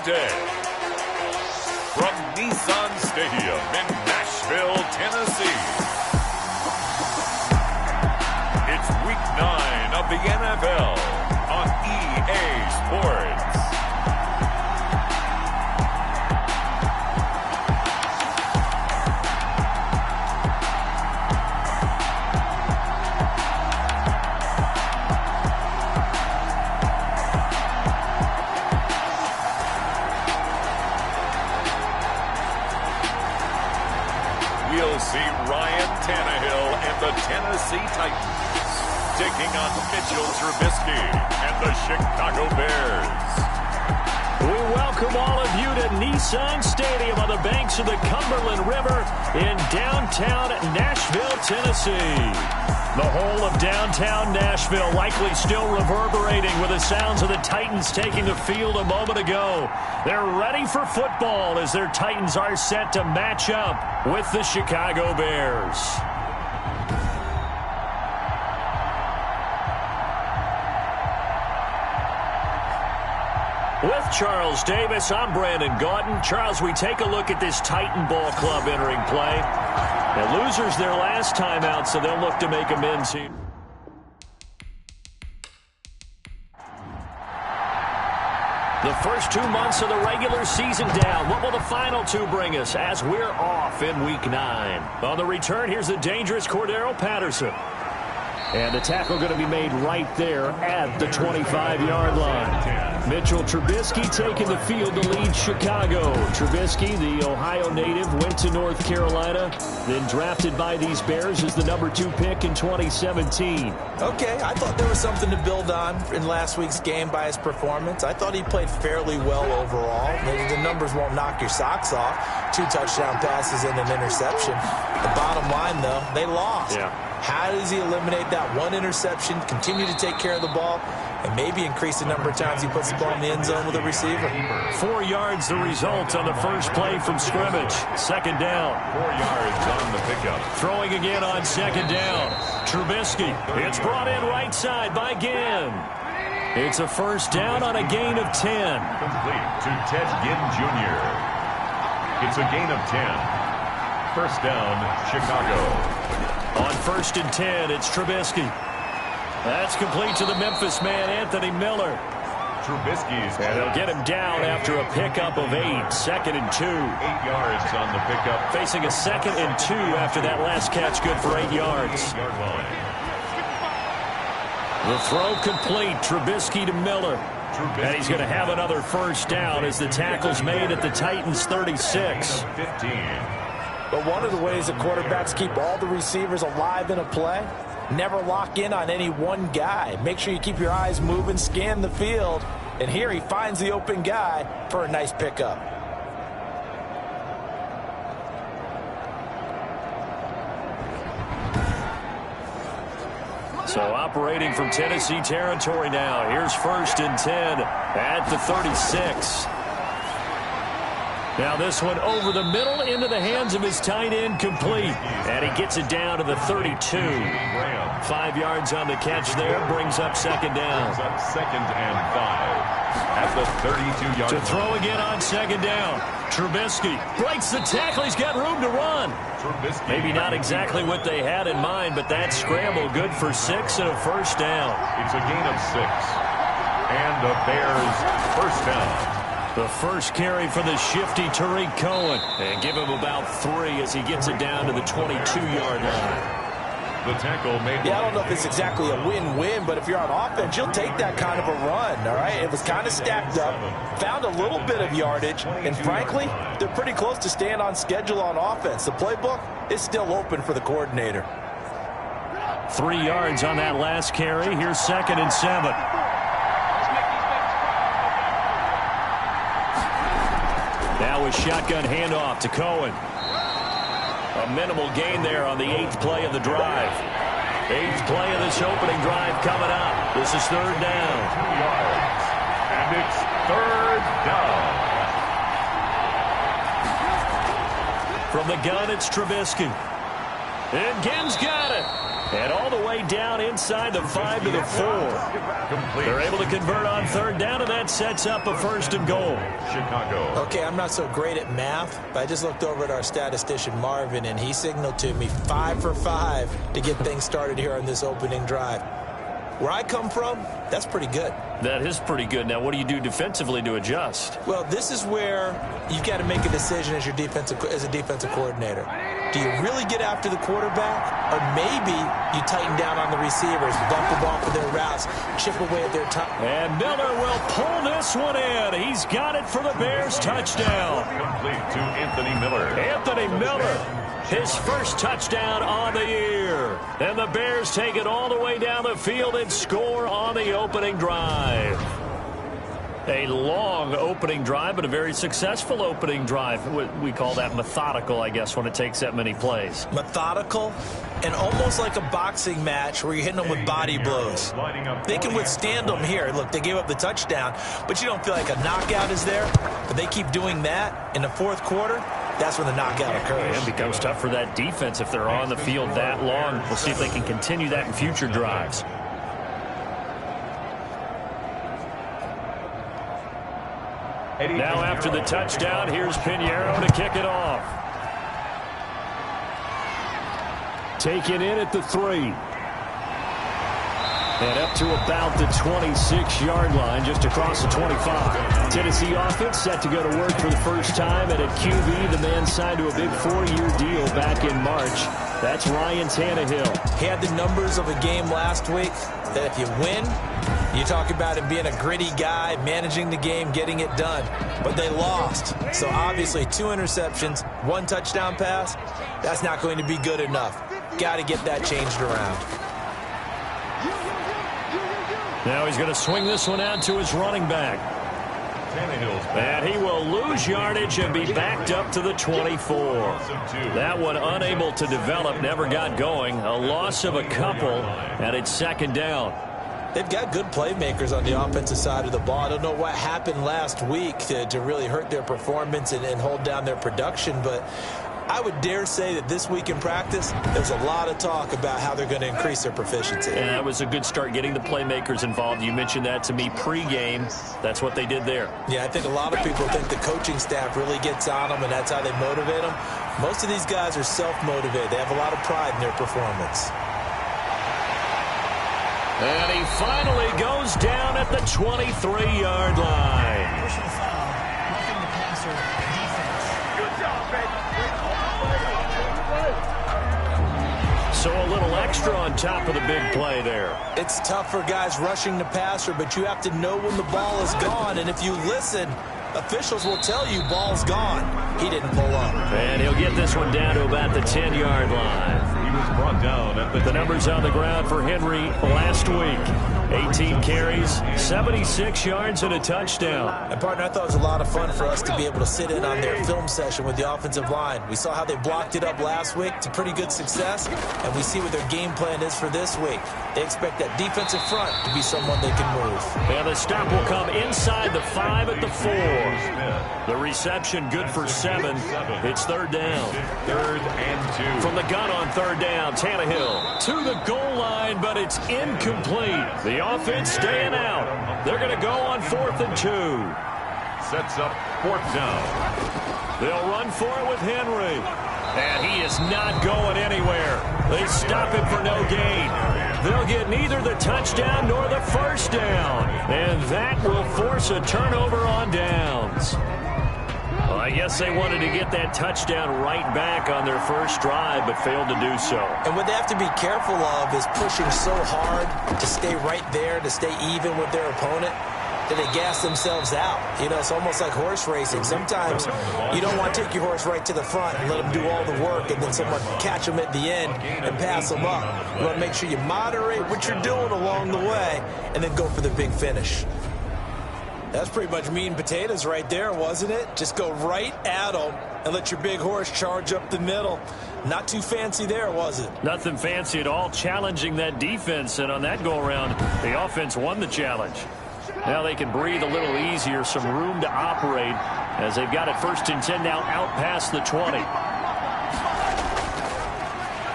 day. From Nissan Stadium in Nashville, Tennessee. It's Week 9 of the NFL on EA Sports. We'll see Ryan Tannehill and the Tennessee Titans taking on Mitchell Trubisky and the Chicago Bears. We welcome all of you to Nissan Stadium on the banks of the Cumberland River in downtown Nashville, Tennessee. The whole of downtown Nashville likely still reverberating with the sounds of the Titans taking the field a moment ago. They're ready for football as their Titans are set to match up with the Chicago Bears. With Charles Davis, I'm Brandon Gaudin. Charles, we take a look at this Titan Ball Club entering play. The losers their last time out, so they'll look to make amends here. The first 2 months of the regular season down. What will the final two bring us as we're off in Week 9? On the return, here's the dangerous Cordero Patterson. And the tackle going to be made right there at the 25-yard line. Mitchell Trubisky taking the field to lead Chicago. Trubisky, the Ohio native, went to North Carolina, then drafted by these Bears as the number 2 pick in 2017. Okay, I thought there was something to build on in last week's game by his performance. I thought he played fairly well overall. The numbers won't knock your socks off. 2 touchdown passes and an interception. The bottom line, though, they lost. Yeah. How does he eliminate that one interception, continue to take care of the ball, and maybe increase the number of times he puts the ball in the end zone with a receiver? 4 yards the result on the first play from scrimmage. Second down. 4 yards on the pickup. Throwing again on second down. Trubisky. It's brought in right side by Ginn. It's a first down on a gain of 10. Complete to Ted Ginn Jr. It's a gain of 10. First down, Chicago. On first and 10, it's Trubisky. That's complete to the Memphis man, Anthony Miller. Trubisky's. And they'll get him down after a pickup of 8. Second and 2. 8 yards on the pickup. Facing a second and 2 after that last catch, good for 8 yards. 8-yard line. The throw complete, Trubisky to Miller. And he's going to have another first down as the tackle's made at the Titans' 36. 15. But one of the ways that quarterbacks keep all the receivers alive in a play, never lock in on any one guy. Make sure you keep your eyes moving, scan the field, and here he finds the open guy for a nice pickup. So operating from Tennessee territory now. Here's first and 10 at the 36. Now this one over the middle into the hands of his tight end, complete. And he gets it down to the 32. 5 yards on the catch there, brings up second down. Brings up second and 5 at the 32-yard To line. throw again on second down. Trubisky breaks the tackle. He's got room to run. Trubisky. Maybe not exactly what they had in mind, but that scramble good for 6 and a first down. It's a gain of 6. And the Bears first down. The first carry for the shifty Tariq Cohen. And give him about 3 as he gets it down to the 22-yard line. The tackle made. Yeah, I don't know if it's exactly a win-win, but if you're on offense, you'll take that kind of a run, all right? It was kind of stacked up, found a little bit of yardage, and frankly, they're pretty close to staying on schedule on offense. The playbook is still open for the coordinator. 3 yards on that last carry. Here's second and 7. Now a shotgun handoff to Cohen. A minimal gain there on the 8th play of the drive. 8th play of this opening drive coming up. This is third down. 2 yards. And it's third down. From the gun, it's Trubisky. And Ginn's got it. And all the way down inside the 5 to the 4. They're able to convert on third down, and that sets up a 1st and goal. Chicago. Okay, I'm not so great at math, but I just looked over at our statistician, Marvin, and he signaled to me 5 for 5 to get things started here on this opening drive. Where I come from, that's pretty good. That is pretty good. Now, what do you do defensively to adjust? Well, this is where you've got to make a decision as a defensive coordinator. Do you really get after the quarterback, or maybe you tighten down on the receivers, bump them off of their routes, chip away at their time? And Miller will pull this one in. He's got it for the Bears touchdown. Complete to Anthony Miller. Anthony Miller, his first touchdown on the year. And the Bears take it all the way down the field and score on the opening drive. A long opening drive, but a very successful opening drive. We call that methodical, I guess, when it takes that many plays. Methodical and almost like a boxing match where you're hitting them with body blows. They can withstand them here. Look, they gave up the touchdown, but you don't feel like a knockout is there. But they keep doing that in the fourth quarter. That's when the knockout occurs. It becomes tough for that defense if they're on the field that long. We'll see if they can continue that in future drives. Now after the touchdown, here's Pinheiro to kick it off. Taken in at the 3. And up to about the 26-yard line, just across the 25. Tennessee offense set to go to work for the first time. And at QB, the man signed to a big 4-year deal back in March. That's Ryan Tannehill. He had the numbers of a game last week that if you win, you talk about him being a gritty guy, managing the game, getting it done. But they lost. So obviously 2 interceptions, 1 touchdown pass, that's not going to be good enough. Got to get that changed around. Now he's going to swing this one out to his running back. And he will lose yardage and be backed up to the 24. That one unable to develop, never got going. A loss of a couple, and it's 2nd down. They've got good playmakers on the offensive side of the ball. I don't know what happened last week to really hurt their performance and hold down their production, but I would dare say that this week in practice, there's a lot of talk about how they're going to increase their proficiency. And that was a good start, getting the playmakers involved. You mentioned that to me pregame. That's what they did there. Yeah, I think a lot of people think the coaching staff really gets on them, and that's how they motivate them. Most of these guys are self-motivated. They have a lot of pride in their performance. And he finally goes down at the 23-yard line. Personal foul, roughing the passer, defense. Good job, baby. So a little extra on top of the big play there. It's tough for guys rushing the passer, but you have to know when the ball is gone. And if you listen, officials will tell you ball's gone. He didn't pull up. And he'll get this one down to about the 10-yard line. He was brought down at The numbers on the ground for Henry last week. 18 carries, 76 yards, and a touchdown. And, partner, I thought it was a lot of fun for us to be able to sit in on their film session with the offensive line. We saw how they blocked it up last week to pretty good success, and we see what their game plan is for this week. They expect that defensive front to be someone they can move. And the stop will come inside the 5 at the 4. The reception good for 7. It's 3rd down. 3rd and 2. From the gun on 3rd down, Tannehill to the goal line, but it's incomplete. The offense staying out. They're going to go on 4th and 2. Sets up 4th down. They'll run for it with Henry. And he is not going anywhere. They stop him for no gain. They'll get neither the touchdown nor the 1st down. And that will force a turnover on downs. Well, I guess they wanted to get that touchdown right back on their first drive, but failed to do so. And what they have to be careful of is pushing so hard to stay right there, to stay even with their opponent, that they gas themselves out. You know, it's almost like horse racing. Sometimes you don't want to take your horse right to the front and let them do all the work, and then someone catch them at the end and pass them up. You want to make sure you moderate what you're doing along the way and then go for the big finish. That's pretty much meat and potatoes right there, wasn't it? Just go right at them and let your big horse charge up the middle. Not too fancy there, was it? Nothing fancy at all, challenging that defense, and on that go-around, the offense won the challenge. Now they can breathe a little easier, some room to operate as they've got it 1st and 10 now out past the 20.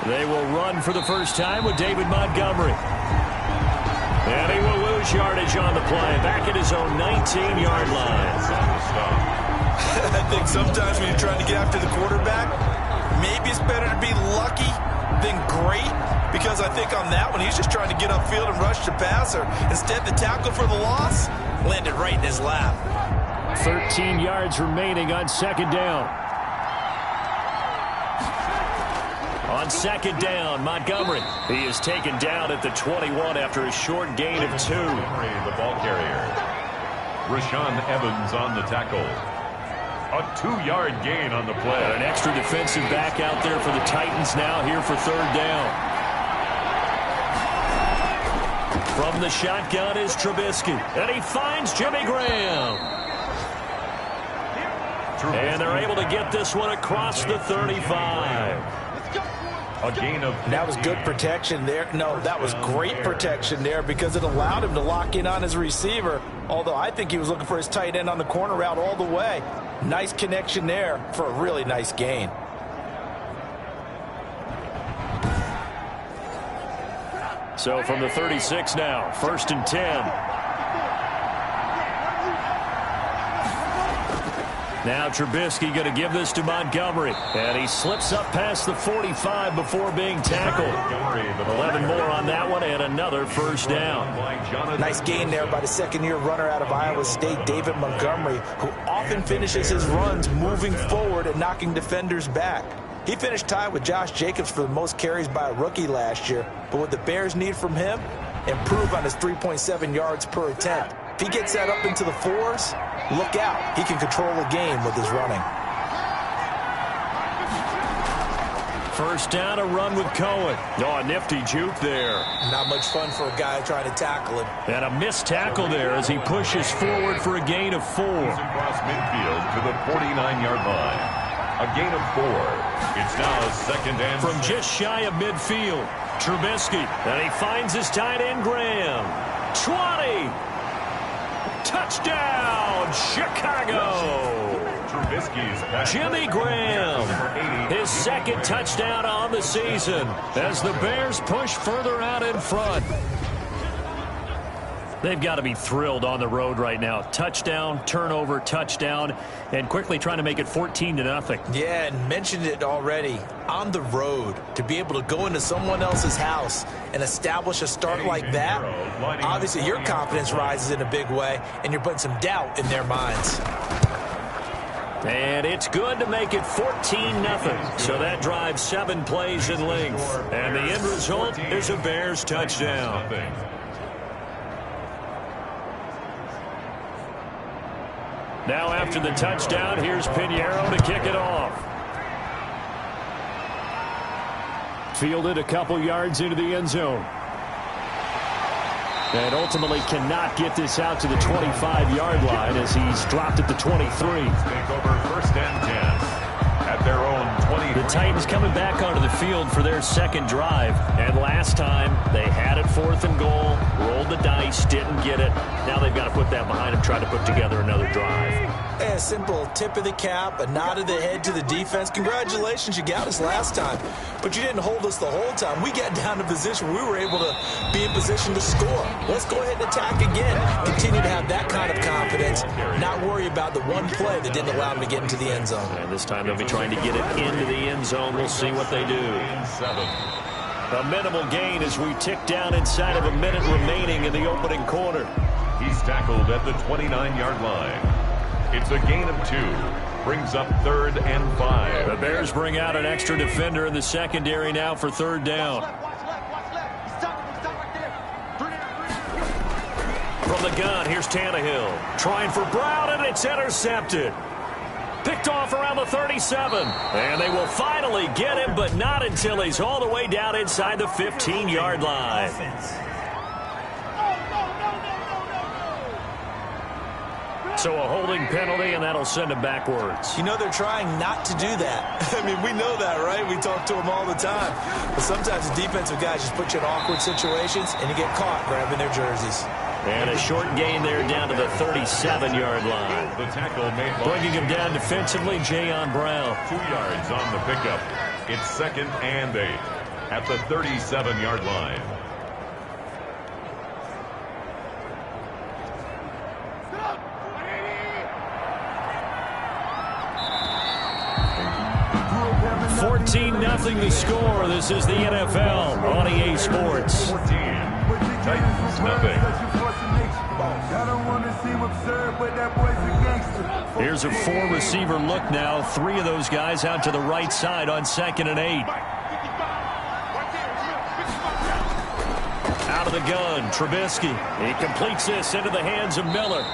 They will run for the first time with David Montgomery. And he will lose yardage on the play. Back at his own 19-yard line. I think sometimes when you're trying to get after the quarterback, maybe it's better to be lucky than great. Because I think on that one, he's just trying to get upfield and rush the passer. Instead, the tackle for the loss landed right in his lap. 13 yards remaining on second down. On second down, Montgomery. He is taken down at the 21 after a short gain of 2. The ball carrier. Rashaan Evans on the tackle. A 2-yard gain on the play. An extra defensive back out there for the Titans now here for third down. From the shotgun is Trubisky. And he finds Jimmy Graham. And they're able to get this one across the 35. A gain of... That was good protection there. No, that was great protection there because it allowed him to lock in on his receiver. Although I think he was looking for his tight end on the corner route all the way. Nice connection there for a really nice gain. So from the 36 now, 1st and 10. Now Trubisky going to give this to Montgomery. And he slips up past the 45 before being tackled. 11 more on that one and another first down. Nice gain there by the second-year runner out of Iowa State, David Montgomery, who often finishes his runs moving forward and knocking defenders back. He finished tied with Josh Jacobs for the most carries by a rookie last year. But what the Bears need from him, improve on his 3.7 yards per attempt. If he gets that up into the 4s, look out. He can control the game with his running. First down, a run with Cohen. Oh, a nifty juke there. Not much fun for a guy trying to tackle him. And a missed tackle there as he pushes forward for a gain of 4. Across midfield to the 49-yard line. A gain of 4. It's now a second and... From just shy of midfield, Trubisky. And he finds his tight end, Graham. 20. Touchdown, Chicago. Trubisky's Jimmy Graham, his second touchdown on the season as the Bears push further out in front. They've got to be thrilled on the road right now. Touchdown, turnover, touchdown, and quickly trying to make it 14-0. Yeah, and mentioned it already. On the road, to be able to go into someone else's house and establish a start like that, obviously your confidence rises in a big way, and you're putting some doubt in their minds. And it's good to make it 14-0. So that drives 7 plays in length. And the end result is a Bears touchdown. Now after the touchdown, here's Pinheiro to kick it off. Fielded a couple yards into the end zone. And ultimately cannot get this out to the 25-yard line as he's dropped at the 23. Take over 1st and 10 at their own 20. The Titans coming back onto the field for their second drive. And last time they had it 4th and goal, rolled the dice, didn't get it. Now they've got to put that behind them, try to put together another drive. A simple tip of the cap, a nod of the head to the defense. Congratulations, you got us last time. But you didn't hold us the whole time. We got down to position. We were able to be in position to score. Let's go ahead and attack again. Continue to have that kind of confidence. Not worry about the one play that didn't allow them to get into the end zone. And this time they'll be trying to get it into the end zone. We'll see what they do. A minimal gain as we tick down inside of a minute remaining in the opening quarter. He's tackled at the 29-yard line. It's a gain of 2. Brings up 3rd and 5. The Bears bring out an extra defender in the secondary now for 3rd down. From the gun, here's Tannehill. Trying for Brown, and it's intercepted. Picked off around the 37. And they will finally get him, but not until he's all the way down inside the 15-yard line. So a holding penalty, and that'll send him backwards. You know they're trying not to do that. I mean, we know that, right? We talk to them all the time. But sometimes the defensive guys just put you in awkward situations, and you get caught grabbing their jerseys. And a short gain there down to the 37-yard line. The tackle made bringing him down defensively, Jayon Brown. 2 yards on the pickup. It's 2nd and 8. at the 37-yard line. Nothing the score. This is the NFL on EA Sports. 14. Titans nothing. Here's a four-receiver look now. Three of those guys out to the right side on 2nd and 8. Out of the gun, Trubisky. He completes this into the hands of Miller.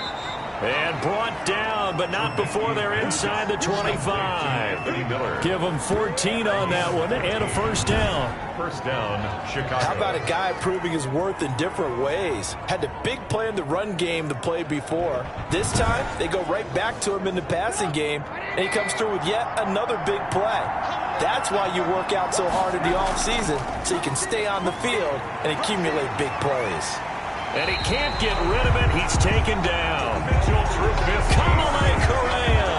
And brought down, but not before they're inside the 25. Give them 14 on that one and a first down. First down, Chicago. How about a guy proving his worth in different ways? Had a big play in the run game the play before. This time, they go right back to him in the passing game, and he comes through with yet another big play. That's why you work out so hard in the offseason, so you can stay on the field and accumulate big plays. And he can't get rid of it. He's taken down. Kamalei Correa.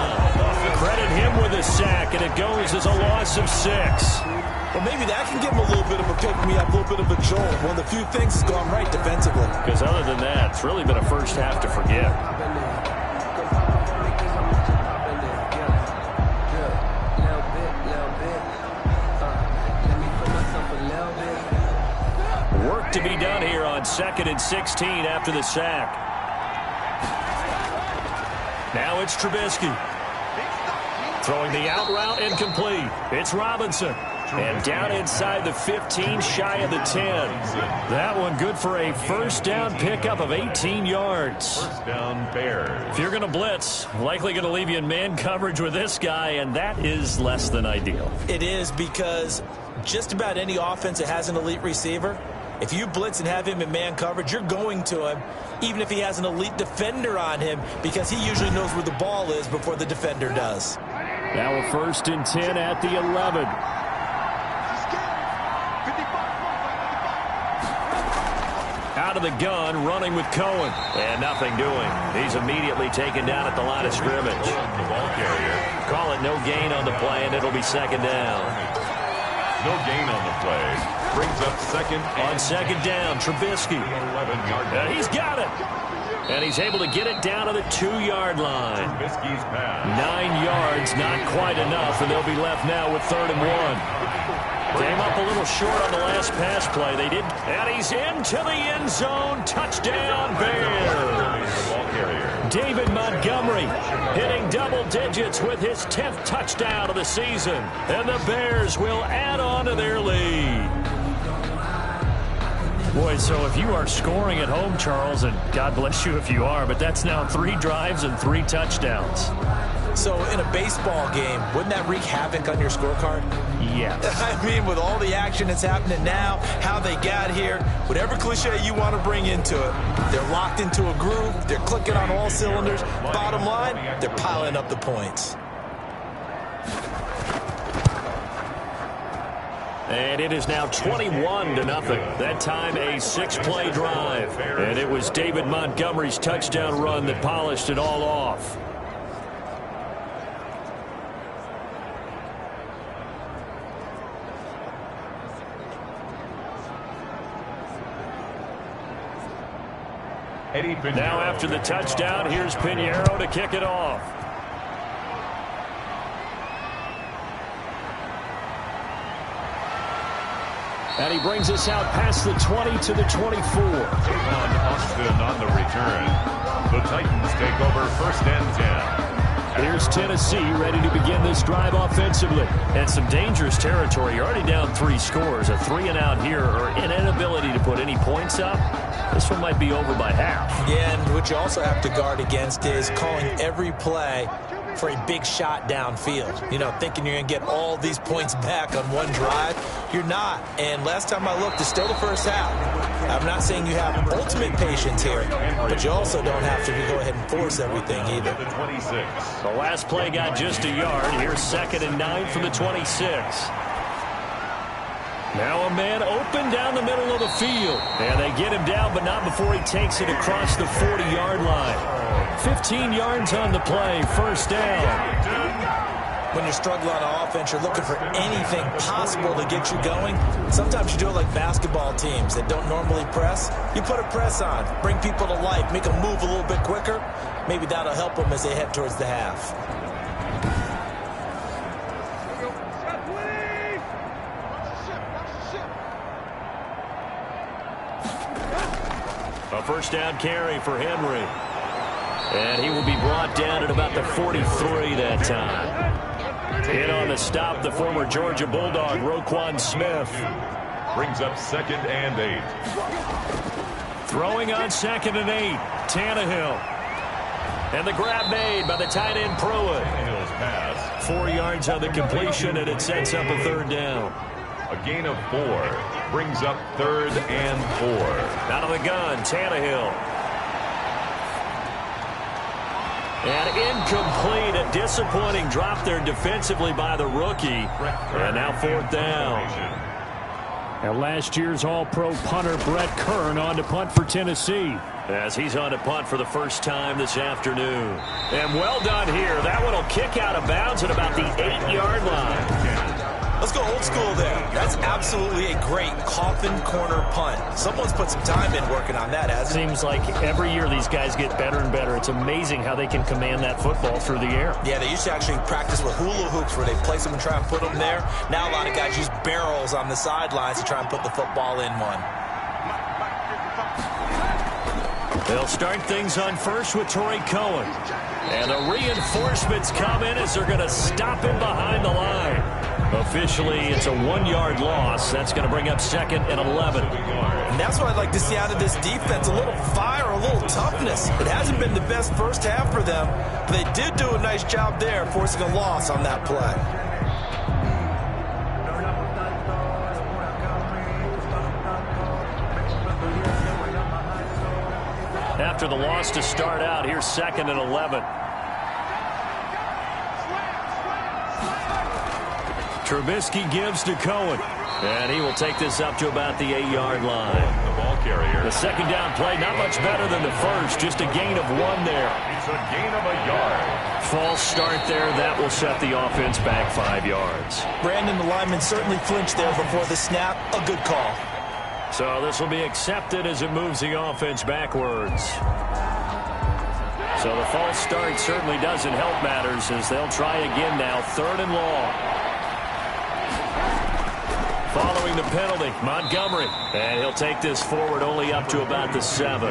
Credit him with a sack, and it goes as a loss of 6. Well, maybe that can give him a little bit of a pick-me-up, a little bit of a jolt. One of the few things has gone right defensively. Because other than that, it's really been a first half to forget. Work to be done here on 2nd and 16 after the sack. Now it's Trubisky. Throwing the out route incomplete. It's Robinson. And down inside the 15, shy of the 10. That one good for a first down pickup of 18 yards. First down, Bears. If you're going to blitz, likely going to leave you in man coverage with this guy, and that is less than ideal. It is, because just about any offense that has an elite receiver, if you blitz and have him in man coverage, you're going to him, even if he has an elite defender on him, because he usually knows where the ball is before the defender does. Now a 1st and 10 at the 11. Out of the gun, running with Cohen. And nothing doing. He's immediately taken down at the line of scrimmage. The ball carrier. Call it no gain on the play, and it'll be 2nd down. No gain on the play. Brings up 2nd. On 2nd down, Trubisky. 11-yard line. And he's got it. And he's able to get it down to the 2-yard line. Trubisky's pass. 9 yards, not quite enough, and they'll be left now with 3rd and 1. Came up a little short on the last pass play. They did. And he's into the end zone. Touchdown, Bears. David Montgomery hitting double digits with his 10th touchdown of the season. And the Bears will add on to their lead. Boy, so if you are scoring at home, Charles, and God bless you if you are, but that's now 3 drives and 3 touchdowns. So in a baseball game, wouldn't that wreak havoc on your scorecard? Yes. I mean, with all the action that's happening now, how they got here, whatever cliche you want to bring into it, they're locked into a groove, they're clicking on all cylinders. Bottom line, they're piling up the points. And it is now 21-0. That time a 6-play drive. And it was David Montgomery's touchdown run that polished it all off. Now after the touchdown, here's Pinheiro to kick it off. And he brings us out past the 20 to the 24. Austin on the return. The Titans take over 1st and 10. Here's Tennessee ready to begin this drive offensively. And some dangerous territory. You're already down 3 scores. A 3-and-out here, or an inability to put any points up. This one might be over by half. Yeah, and what you also have to guard against is calling every play for a big shot downfield. You know, thinking you're going to get all these points back on one drive. You're not. And last time I looked, it's still the first half. I'm not saying you have ultimate patience here, but you also don't have to go ahead and force everything either. The last play got just a yard. Here's 2nd and 9 from the 26. Now a man open down the middle of the field. And they get him down, but not before he takes it across the 40-yard line. 15 yards on the play, 1st down. When you're struggling on offense, you're looking for anything possible to get you going. Sometimes you do it like basketball teams that don't normally press. You put a press on, bring people to life, make them move a little bit quicker. Maybe that'll help them as they head towards the half. A first down carry for Henry. And he will be brought down at about the 43 that time. In on the stop, the former Georgia Bulldog, Roquan Smith. Brings up 2nd and 8. Throwing on 2nd and 8, Tannehill. And the grab made by the tight end Pruitt. Tannehill's pass. 4 yards on the completion, and it sets up a 3rd down. A gain of 4. Brings up 3rd and 4. Out of the gun, Tannehill. And incomplete, a disappointing drop there defensively by the rookie. And now 4th down. And last year's All-Pro punter Brett Kern on to punt for Tennessee. As he's on to punt for the first time this afternoon. And well done here. That one will kick out of bounds at about the 8-yard line. Let's go old school there. That's absolutely a great coffin corner punt. Someone's put some time in working on that, hasn't it? Seems like every year these guys get better and better. It's amazing how they can command that football through the air. Yeah, they used to actually practice with hula hoops where they place them and try and put them there. Now a lot of guys use barrels on the sidelines to try and put the football in one. They'll start things on first with Torrey Cohen. And the reinforcements come in as they're going to stop him behind the line. Officially, it's a 1-yard loss. That's going to bring up 2nd and 11. And that's what I'd like to see out of this defense, a little fire, a little toughness. It hasn't been the best first half for them, but they did do a nice job there forcing a loss on that play. After the loss to start out, here's 2nd and 11. Trubisky gives to Cohen. And he will take this up to about the 8-yard line. The ball carrier. The 2nd down play, not much better than the first. Just a gain of 1 there. It's a gain of a yard. False start there. That will set the offense back 5 yards. Brandon, the lineman certainly flinched there before the snap. A good call. So this will be accepted as it moves the offense backwards. So the false start certainly doesn't help matters as they'll try again now. 3rd and long. Following the penalty, Montgomery. And he'll take this forward only up to about the 7.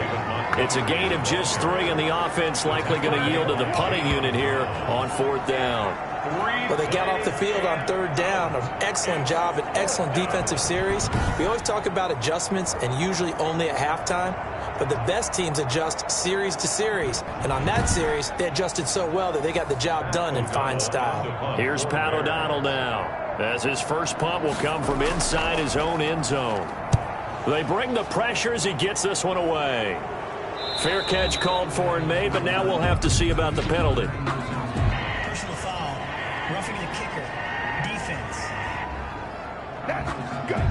It's a gain of just 3, and the offense likely going to yield to the punting unit here on 4th down. Well, they got off the field on 3rd down. An excellent job, an excellent defensive series. We always talk about adjustments and usually only at halftime. But the best teams adjust series to series. And on that series, they adjusted so well that they got the job done in fine style. Here's Pat O'Donnell now, as his first punt will come from inside his own end zone. They bring the pressure as he gets this one away. Fair catch called for and made, but now we'll have to see about the penalty. Personal foul. Roughing the kicker. Defense. That's good.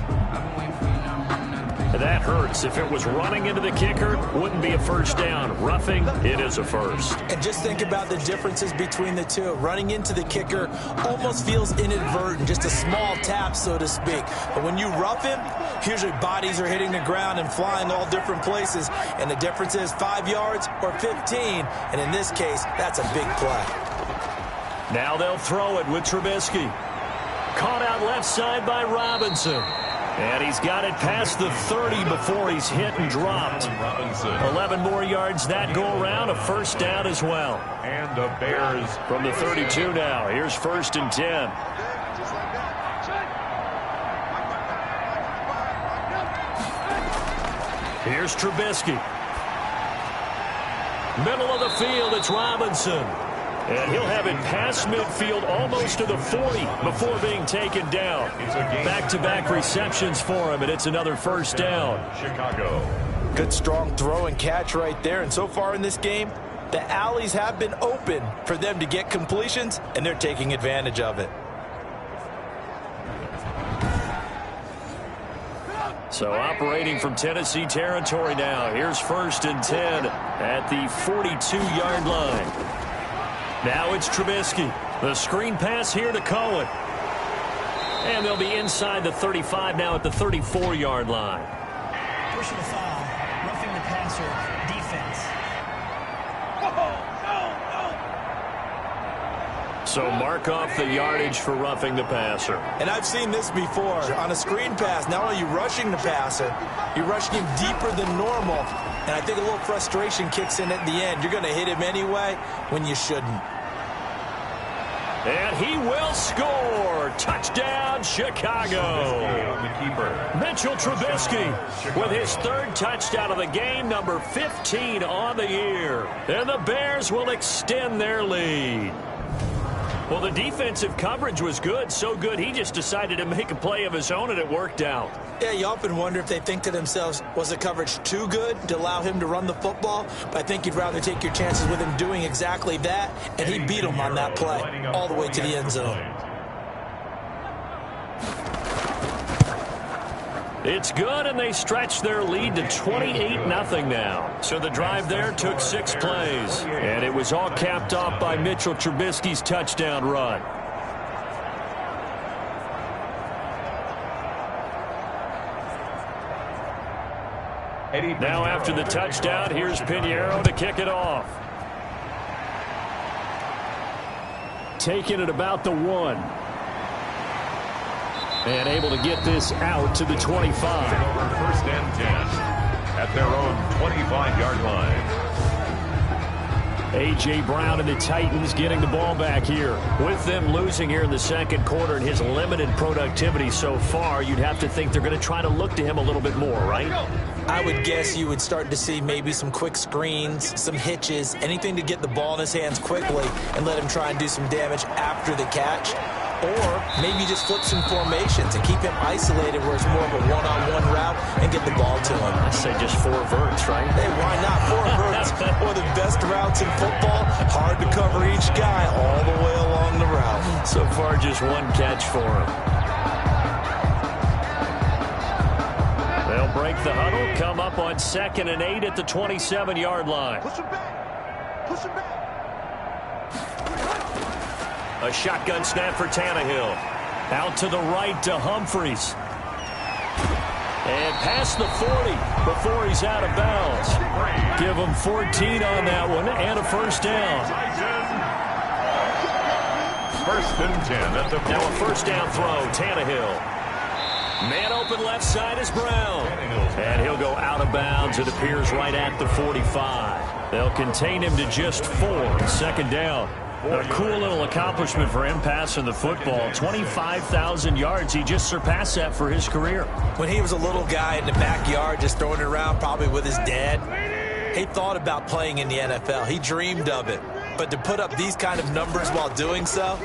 That hurts. If it was running into the kicker, wouldn't be a first down. Roughing, it is a first. And just think about the differences between the two. Running into the kicker almost feels inadvertent, just a small tap, so to speak. But when you rough him, usually bodies are hitting the ground and flying all different places. And the difference is 5 yards or 15. And in this case, that's a big play. Now they'll throw it with Trubisky. Caught out left side by Robinson. And he's got it past the 30 before he's hit and dropped. Robinson. 11 more yards that go around, a first down as well. And the Bears From the 32 now, here's 1st and 10. Here's Trubisky. Middle of the field, it's Robinson. And he'll have it past midfield almost to the 40 before being taken down. Back-to-back receptions for him, and it's another first down. Chicago. Good strong throw and catch right there. And so far in this game, the alleys have been open for them to get completions, and they're taking advantage of it. So operating from Tennessee territory now. Here's 1st and 10 at the 42-yard line. Now it's Trubisky. The screen pass here to Cohen. And they'll be inside the 35 now at the 34-yard line. Pushing the foul, roughing the passer, defense. So mark off the yardage for roughing the passer. And I've seen this before. On a screen pass, not only are you rushing the passer, you're rushing him deeper than normal. And I think a little frustration kicks in at the end. You're going to hit him anyway when you shouldn't. And he will score. Touchdown, Chicago. Mitchell Trubisky with his third touchdown of the game, number 15 on the year. And the Bears will extend their lead. Well, the defensive coverage was good, so good he just decided to make a play of his own, and it worked out. Yeah, you often wonder if they think to themselves, was the coverage too good to allow him to run the football? But I think you'd rather take your chances with him doing exactly that, and he beat him on that play all the way to the end zone. It's good, and they stretch their lead to 28-0 now. So the drive there took 6 plays, and it was all capped off by Mitchell Trubisky's touchdown run. Now after the touchdown, here's Pinheiro to kick it off. Taking it about the 1. And able to get this out to the 25. Over 1st and 10 at their own 25-yard line. A.J. Brown and the Titans getting the ball back here. With them losing here in the second quarter and his limited productivity so far, you'd have to think they're going to try to look to him a little bit more, right? I would guess you would start to see maybe some quick screens, some hitches, anything to get the ball in his hands quickly and let him try and do some damage after the catch. Or maybe just flip some formations and keep him isolated where it's more of a one-on-one route and get the ball to him. I say just 4 verts, right? Hey, why not? 4 verts, one of the best routes in football. Hard to cover each guy all the way along the route. So far, just 1 catch for him. They'll break the huddle, come up on 2nd and 8 at the 27-yard line. Push him back. Push him back. A shotgun snap for Tannehill. Out to the right to Humphries. And past the 40 before he's out of bounds. Give him 14 on that one and a first down. 1st and 10 at the Now a first down throw, Tannehill. Man open left side is Brown. And he'll go out of bounds. It appears right at the 45. They'll contain him to just 4. 2nd down. A cool little accomplishment for him passing the football. 25,000 yards. He just surpassed that for his career. When he was a little guy in the backyard just throwing it around probably with his dad, he thought about playing in the NFL. He dreamed of it. But to put up these kind of numbers while doing so,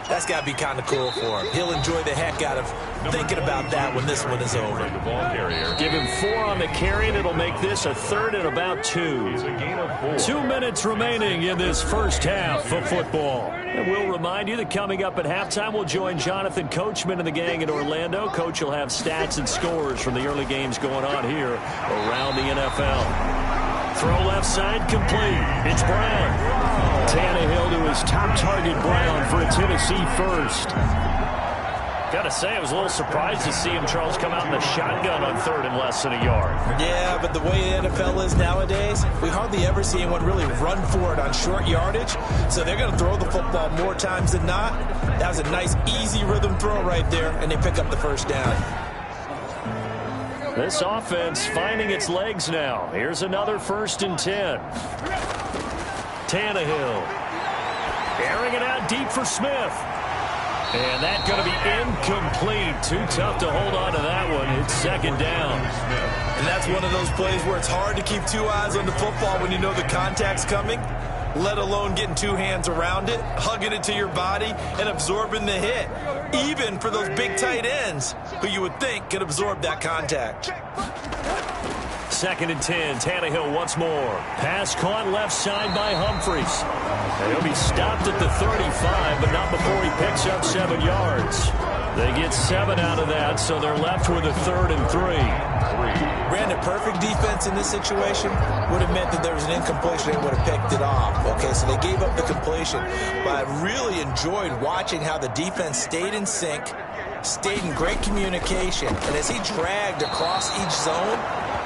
that's got to be kind of cool for him. He'll enjoy the heck out of thinking about that when this one is over. Give him 4 on the carry, and it'll make this a 3rd and about 2. 2 minutes remaining in this first half of football. And we'll remind you that coming up at halftime, we'll join Jonathan Coachman and the gang in Orlando. Coach will have stats and scores from the early games going on here around the NFL. Throw left side complete. It's Brown. Tannehill to his top target, Brown, for a Tennessee first. Got to say, I was a little surprised to see him, Charles, come out in the shotgun on 3rd and less than a yard. Yeah, but the way the NFL is nowadays, we hardly ever see anyone really run for it on short yardage. So they're going to throw the football more times than not. That was a nice, easy rhythm throw right there, and they pick up the first down. This offense finding its legs now. Here's another 1st and 10. Tannehill airing it out deep for Smith. And that's going to be incomplete. Too tough to hold on to that one. It's 2nd down. And that's one of those plays where it's hard to keep 2 eyes on the football when you know the contact's coming, let alone getting 2 hands around it, hugging it to your body, and absorbing the hit. Even for those big tight ends who you would think could absorb that contact. 2nd and 10. Tannehill once more. Pass caught left side by Humphries. And he'll be stopped at the 35, but not before he picks up 7 yards. They get 7 out of that, so they're left with a 3rd and 3. Brandon, perfect defense in this situation would have meant that there was an incompletion. They would have picked it off. Okay, so they gave up the completion. But I really enjoyed watching how the defense stayed in sync, stayed in great communication. And as he dragged across each zone,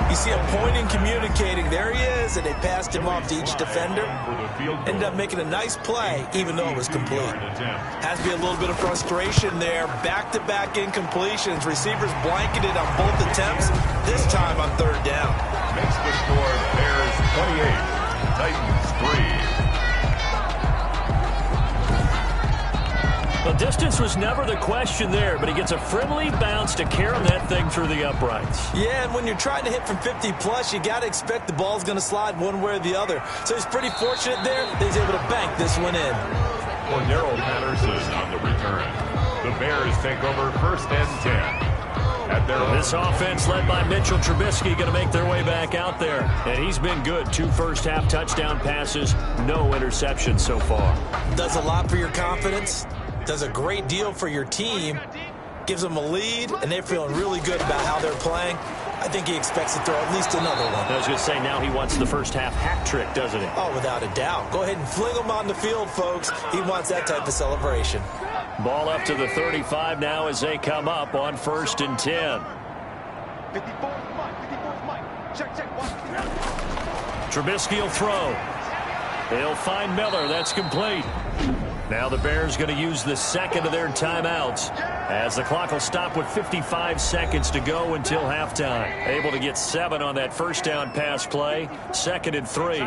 you see him pointing, communicating. There he is, and they passed him off to each defender. Ended up making a nice play, even though it was complete. Has to be a little bit of frustration there. Back-to-back incompletions. Receivers blanketed on both attempts, this time on 3rd down. Makes the score Bears 28, Titans 3. The distance was never the question there, but he gets a friendly bounce to carry that thing through the uprights. Yeah, and when you're trying to hit from 50-plus, you got to expect the ball's going to slide one way or the other. So he's pretty fortunate there that he's able to bank this one in. Cordero Patterson on the return. The Bears take over 1st and 10. This offense led by Mitchell Trubisky going to make their way back out there. And he's been good. 2 first-half touchdown passes, no interceptions so far. Does a lot for your confidence. Does a great deal for your team. Gives them a lead, and they're feeling really good about how they're playing. I think he expects to throw at least another one. I was going to say, now he wants the first-half hat trick, doesn't he? Oh, without a doubt. Go ahead and fling him on the field, folks. He wants that type of celebration. Ball up to the 35 now as they come up on 1st and 10. 54 Mike. Check. Trubisky will throw. He'll find Miller. That's complete. Now the Bears going to use the 2nd of their timeouts as the clock will stop with 55 seconds to go until halftime. Able to get 7 on that first down pass play. 2nd and 3.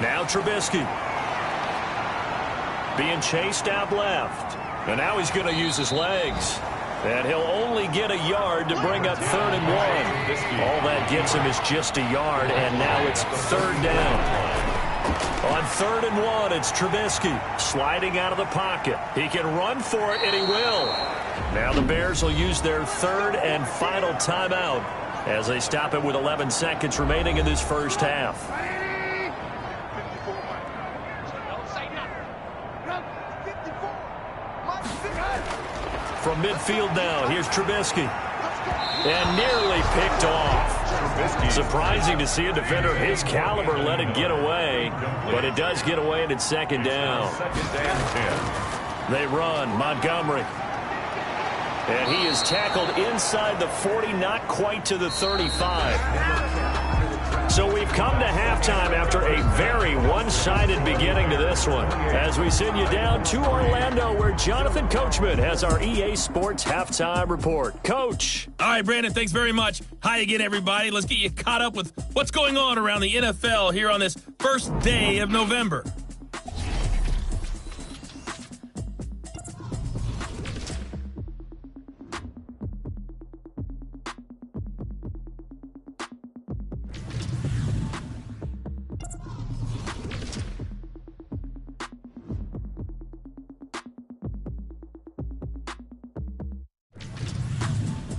Now Trubisky. Being chased out left. And now he's going to use his legs. And he'll only get a yard to bring up 3rd and 1. All that gets him is just a yard, and now it's 3rd down. On 3rd and 1, it's Trubisky sliding out of the pocket. He can run for it, and he will. Now the Bears will use their 3rd and final timeout as they stop it with 11 seconds remaining in this first half. From midfield now, here's Trubisky. And nearly picked off. Surprising to see a defender of his caliber let it get away, but it does get away and it's 2nd down. They run, Montgomery. And he is tackled inside the 40, not quite to the 35. So we've come to halftime after a very one-sided beginning to this one. As we send you down to Orlando, where Jonathan Coachman has our EA Sports Halftime Report. Coach. All right, Brandon, thanks very much. Hi again, everybody. Let's get you caught up with what's going on around the NFL here on this first day of November.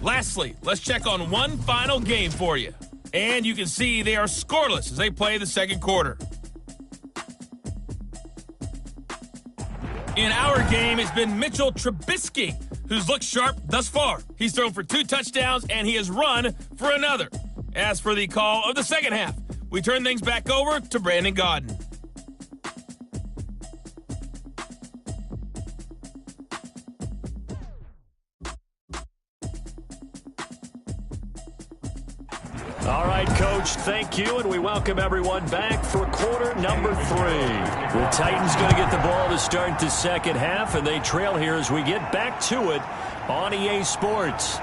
Lastly, let's check on one final game for you. And you can see they are scoreless as they play the 2nd quarter. In our game, it's been Mitchell Trubisky, who's looked sharp thus far. He's thrown for 2 touchdowns, and he has run for another. As for the call of the 2nd half, we turn things back over to Brandon Gaudin. All right, Coach, thank you, and we welcome everyone back for quarter number 3. The Titans going to get the ball to start the 2nd half, and they trail here as we get back to it on EA Sports.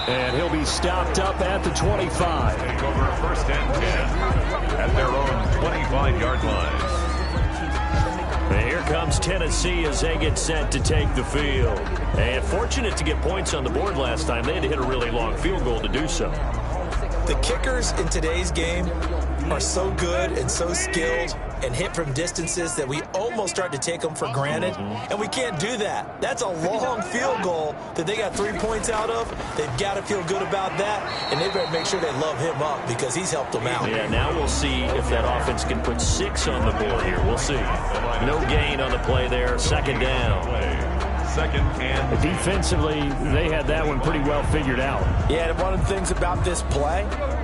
And he'll be stopped up at the 25. Take over 1st and 10 at their own 25-yard line. And here comes Tennessee as they get set to take the field. And fortunate to get points on the board last time. They had to hit a really long field goal to do so. The kickers in today's game are so good and so skilled, and hit from distances that we almost start to take them for granted, and we can't do that. That's a long field goal that they got 3 points out of. They've got to feel good about that, and they better make sure they love him up because he's helped them out. Yeah, now we'll see if that offense can put 6 on the board here. We'll see. No gain on the play there. Second down. Second and defensively, they had that one pretty well figured out. Yeah, and one of the things about this play,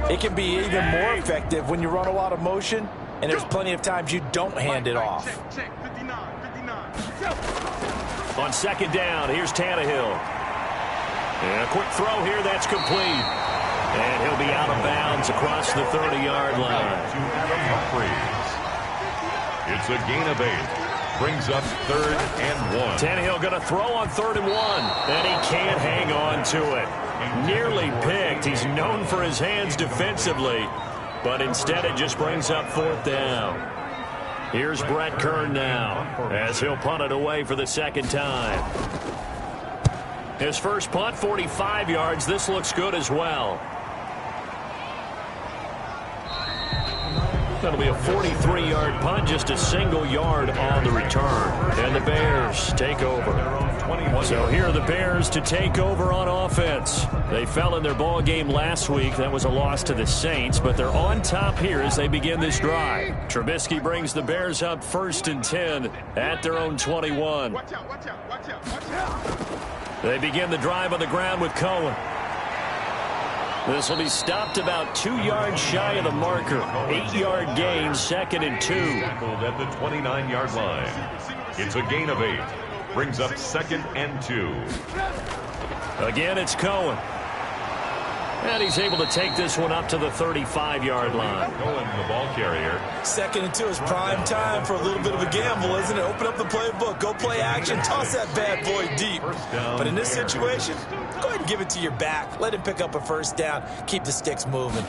it can be even more effective when you run a lot of motion, and there's plenty of times you don't hand it off. On second down, here's Tannehill. And a quick throw here, that's complete. And he'll be out of bounds across the 30-yard line. It's a gain of 8. Brings up 3rd and 1. Tannehill going to throw on 3rd and 1. And he can't hang on to it. Nearly picked. He's known for his hands defensively. But instead it just brings up 4th down. Here's Brett Kern now as he'll punt it away for the second time. His first punt, 45 yards. This looks good as well. That'll be a 43-yard punt, just a single yard on the return. And the Bears take over. So here are the Bears to take over on offense. They fell in their ball game last week. That was a loss to the Saints, but they're on top here as they begin this drive. Trubisky brings the Bears up 1st and 10 at their own 21. They begin the drive on the ground with Cohen. This will be stopped about 2 yards shy of the marker. 8-yard gain, 2nd and 2. At the 29-yard line. It's a gain of 8. Brings up 2nd and 2. Again, it's Cohen. And he's able to take this one up to the 35-yard line. Cohen, the ball carrier. 2nd and 2 is prime time for a little bit of a gamble, isn't it? Open up the playbook, go play action, toss that bad boy deep. But in this situation, go ahead and give it to your back. Let him pick up a 1st down. Keep the sticks moving.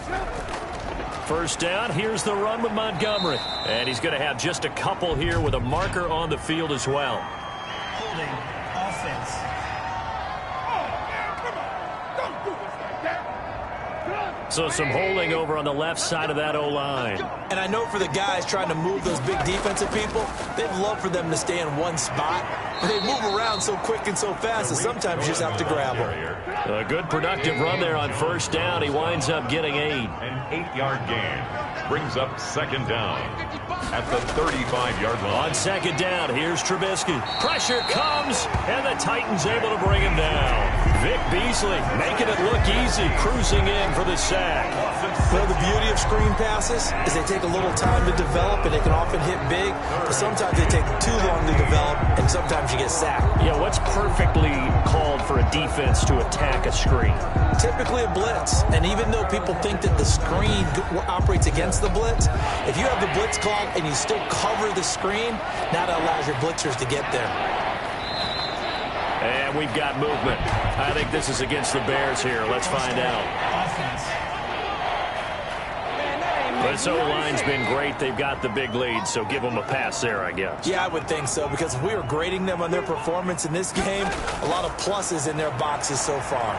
1st down, here's the run with Montgomery. And he's going to have just a couple here with a marker on the field as well. Holding offense. So some holding over on the left side of that O-line. And I know for the guys trying to move those big defensive people, they'd love for them to stay in one spot. But they move around so quick and so fast that sometimes you just have to grab them. A good productive run there on 1st down. He winds up getting 8. An 8-yard gain. Brings up 2nd down at the 35-yard line. On 2nd down, here's Trubisky. Pressure comes, and the Titans able to bring him down. Vic Beasley making it look easy, cruising in for the sack. Well, the beauty of screen passes is they take a little time to develop, and they can often hit big, but sometimes they take too long to develop, and sometimes you get sacked. Yeah, what's perfectly called for a defense to attack a screen? Typically a blitz, and even though people think that the screen operates against the blitz, if you have the blitz called and you still cover the screen, now that allows your blitzers to get there. And we've got movement. I think this is against the Bears here. Let's find out. Offense. This O-line's been great. They've got the big lead, so give them a pass there, I guess. Yeah, I would think so, because if we were grading them on their performance in this game, a lot of pluses in their boxes so far.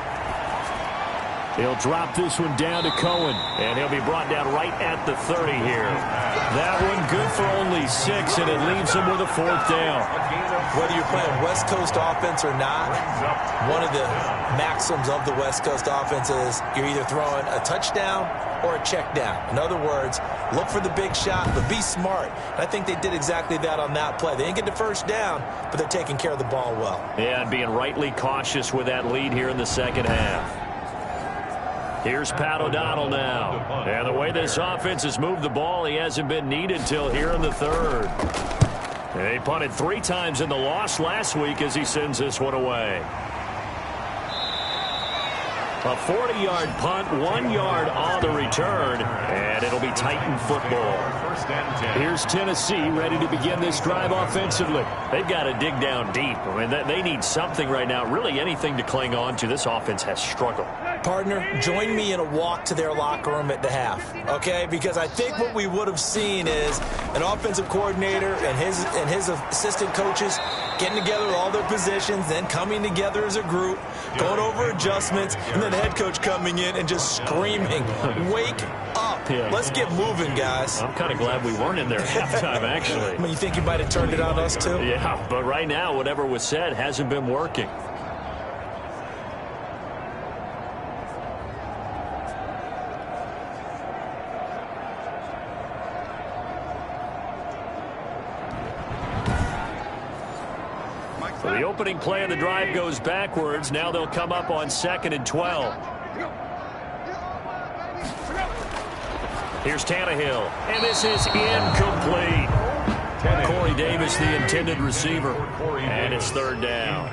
He'll drop this one down to Cohen. And he'll be brought down right at the 30 here. That one good for only 6, and it leaves him with a 4th down. Whether you're playing West Coast offense or not, one of the maxims of the West Coast offense is you're either throwing a touchdown or a check down. In other words, look for the big shot, but be smart. And I think they did exactly that on that play. They didn't get the 1st down, but they're taking care of the ball well. Yeah, and being rightly cautious with that lead here in the second half. Here's Pat O'Donnell now. And the way this offense has moved the ball, he hasn't been needed till here in the 3rd. They punted 3 times in the loss last week as he sends this one away. A 40-yard punt, 1 yard on the return, and it'll be Titan football. Here's Tennessee ready to begin this drive offensively. They've got to dig down deep. I mean, they need something right now, really anything to cling on to. This offense has struggled. Partner, join me in a walk to their locker room at the half, okay? Because I think what we would have seen is an offensive coordinator and his assistant coaches getting together all their positions, then coming together as a group, going over adjustments, and then the head coach coming in and just screaming, wake up. Yeah. Let's get moving, guys. I'm kind of glad we weren't in there at halftime, actually. I mean, you think you might have turned it on us, too? Yeah, but right now, whatever was said hasn't been working. So the opening play of the drive goes backwards. Now they'll come up on 2nd and 12. Here's Tannehill, and this is incomplete. Corey Davis, the intended receiver, and it's 3rd down.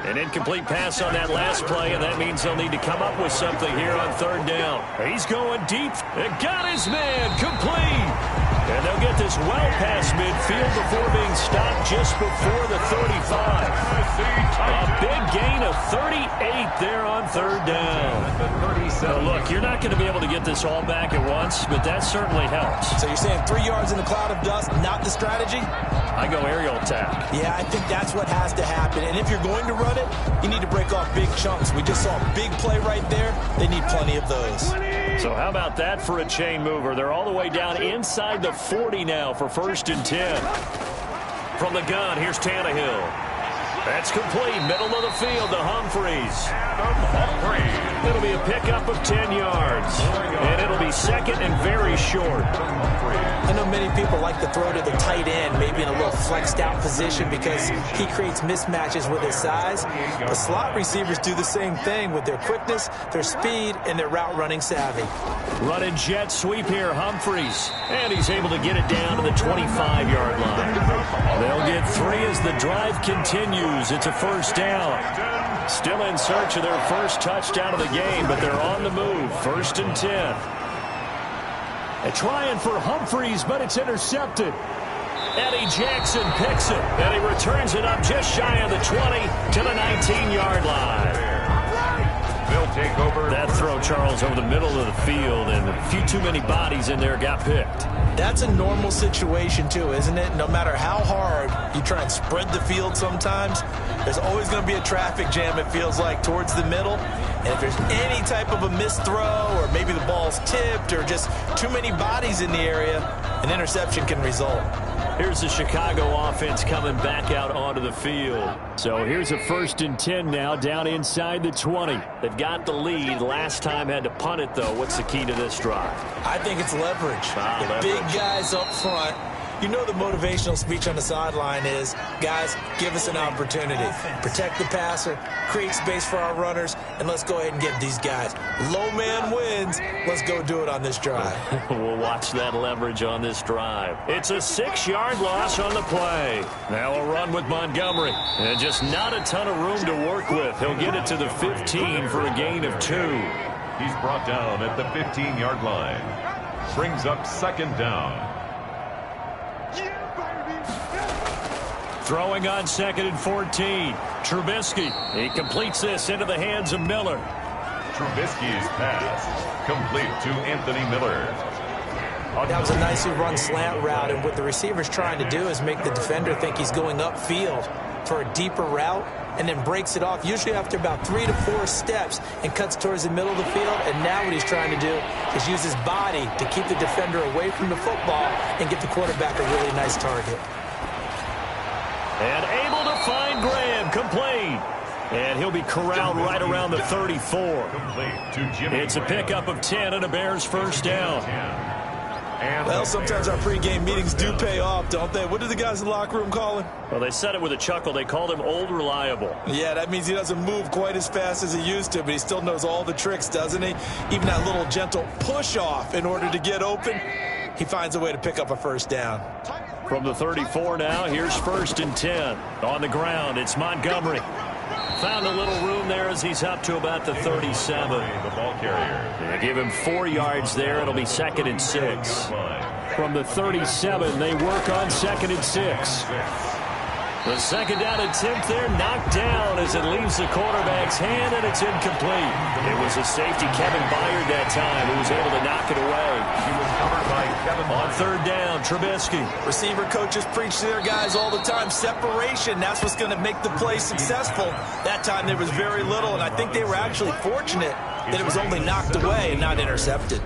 An incomplete pass on that last play, and that means they'll need to come up with something here on 3rd down. He's going deep, and got his man, complete. And they'll get this well past midfield before being stopped just before the 35. A big gain of 38 there on 3rd down. Now look, you're not going to be able to get this all back at once, but that certainly helps. So you're saying 3 yards in a cloud of dust, not the strategy? I go aerial attack. Yeah, I think that's what has to happen. And if you're going to run it, you need to break off big chunks. We just saw a big play right there. They need plenty of those. So how about that for a chain mover? They're all the way down inside the 40 now for 1st and 10. From the gun, here's Tannehill. That's complete. Middle of the field to Humphries. It'll be a pickup of 10 yards. And it'll be 2nd and very short. I know many people like to throw to the tight end, maybe in a little flexed out position because he creates mismatches with his size. The slot receivers do the same thing with their quickness, their speed, and their route running savvy. Running jet sweep here, Humphries. And he's able to get it down to the 25-yard line. They'll get 3 as the drive continues. It's a 1st down. Still in search of their first touchdown of the game, but they're on the move. 1st and 10. They're trying for Humphries, but it's intercepted. Eddie Jackson picks it, and he returns it up just shy of the 20 to the 19-yard line. They'll take over. That throw, Charles, over the middle of the field, and a few too many bodies in there got picked. That's a normal situation, too, isn't it? No matter how hard you try and spread the field sometimes, there's always going to be a traffic jam, it feels like, towards the middle. And if there's any type of a missed throw or maybe the ball's tipped or just too many bodies in the area, an interception can result. Here's the Chicago offense coming back out onto the field. So here's a 1st and 10 now down inside the 20. They've got the lead. Last time had to punt it, though. What's the key to this drive? I think it's leverage. Leverage. Big guys up front. You know the motivational speech on the sideline is, guys, give us an opportunity. Protect the passer, create space for our runners, and let's go ahead and get these guys. Low man wins. Let's go do it on this drive. We'll watch that leverage on this drive. It's a 6-yard loss on the play. Now a run with Montgomery. And just not a ton of room to work with. He'll get it to the 15 for a gain of 2. He's brought down at the 15-yard line. Brings up 2nd down. Throwing on 2nd and 14. Trubisky. He completes this into the hands of Miller. Trubisky's pass complete to Anthony Miller. That was a nicely run slant route, and what the receiver's trying to do is make the defender think he's going upfield for a deeper route and then breaks it off, usually after about 3 to 4 steps, and cuts towards the middle of the field. And now what he's trying to do is use his body to keep the defender away from the football and get the quarterback a really nice target. And able to find Graham, complete. And he'll be corralled right around the 34. It's a pickup of 10 and a Bears 1st down. Well, sometimes our pregame meetings do pay off, don't they? What do the guys in the locker room call him? Well, they said it with a chuckle. They called him Old Reliable. Yeah, that means he doesn't move quite as fast as he used to, but he still knows all the tricks, doesn't he? Even that little gentle push-off in order to get open, he finds a way to pick up a 1st down. From the 34 now, here's 1st and 10. On the ground, it's Montgomery. Found a little room there as he's up to about the 37. The ball carrier. They give him 4 yards there. It'll be 2nd and 6. From the 37, they work on 2nd and 6. The 2nd down attempt there knocked down as it leaves the quarterback's hand, and it's incomplete. It was a safety, Kevin Byard, that time, who was able to knock it away. He was covered by Kevin Byard. On 3rd down, Trubisky. Receiver coaches preach to their guys all the time. Separation, that's what's going to make the play successful. That time there was very little, and I think they were actually fortunate that it was only knocked away and not intercepted.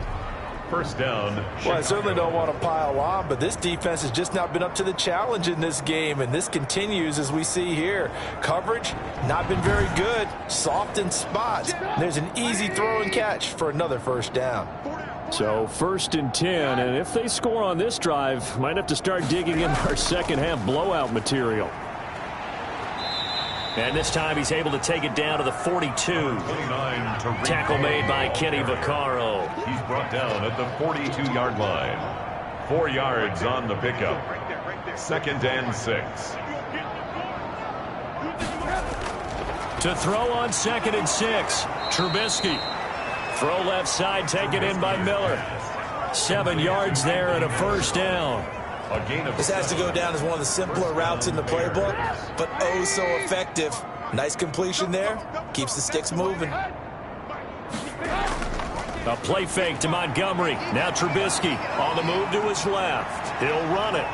First down. Well, I certainly don't want to pile on, but this defense has just not been up to the challenge in this game, and this continues as we see here. Coverage, not been very good, soft in spots. There's an easy throw and catch for another first down. So 1st and 10, and if they score on this drive, might have to start digging in our second half blowout material. And this time he's able to take it down to the 42. Tackle made by Kenny Vaccaro. He's brought down at the 42-yard line. 4 yards on the pickup. 2nd and 6. To throw on 2nd and 6. Trubisky. Throw left side, taken in by Miller. 7 yards there and a first down. This has to go down as one of the simpler routes in the playbook, but oh so effective. Nice completion there. Keeps the sticks moving. A play fake to Montgomery. Now Trubisky on the move to his left. He'll run it.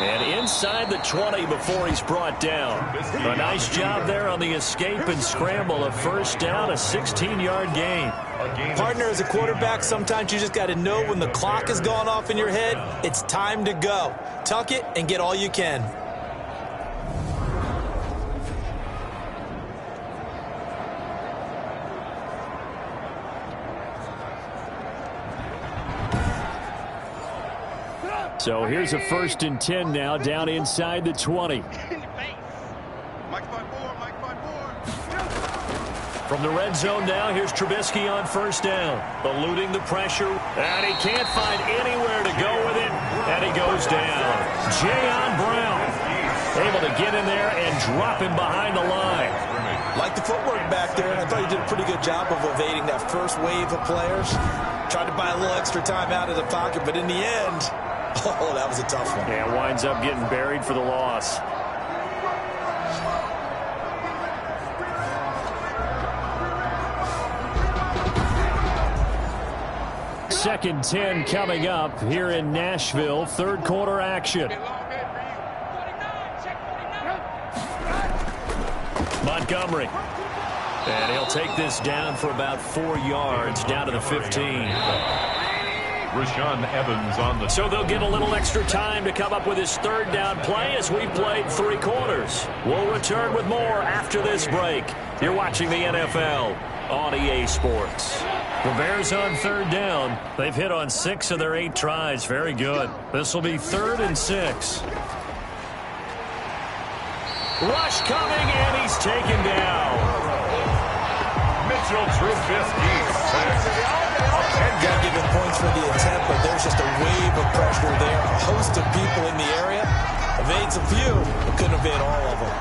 And inside the 20 before he's brought down. A nice job there on the escape and scramble. A first down, a 16-yard gain. Partner, as a quarterback, sometimes you just got to know when the clock has gone off in your head, it's time to go. Tuck it and get all you can. So here's a 1st and 10 now, down inside the 20. From the red zone now, here's Trubisky on first down. Eluding the pressure, and he can't find anywhere to go with it, and he goes down. Jayon Brown able to get in there and drop him behind the line. Like the footwork back there, I thought he did a pretty good job of evading that first wave of players. Tried to buy a little extra time out of the pocket, but in the end, oh, that was a tough one. Yeah, winds up getting buried for the loss. Second 10 coming up here in Nashville. 3rd quarter action. Montgomery. And he'll take this down for about 4 yards, down to the 15. Rashaan Evans on the... So they'll get a little extra time to come up with his 3rd down play as we've played 3 quarters. We'll return with more after this break. You're watching the NFL on EA Sports. The Bears on 3rd down. They've hit on 6 of their 8 tries. Very good. This will be 3rd and 6. Rush coming, and he's taken down. Mitchell Trubisky sacked. Got to give him points for the attempt, but there's just a wave of pressure there. A host of people in the area. Evades a few, but couldn't evade all of them.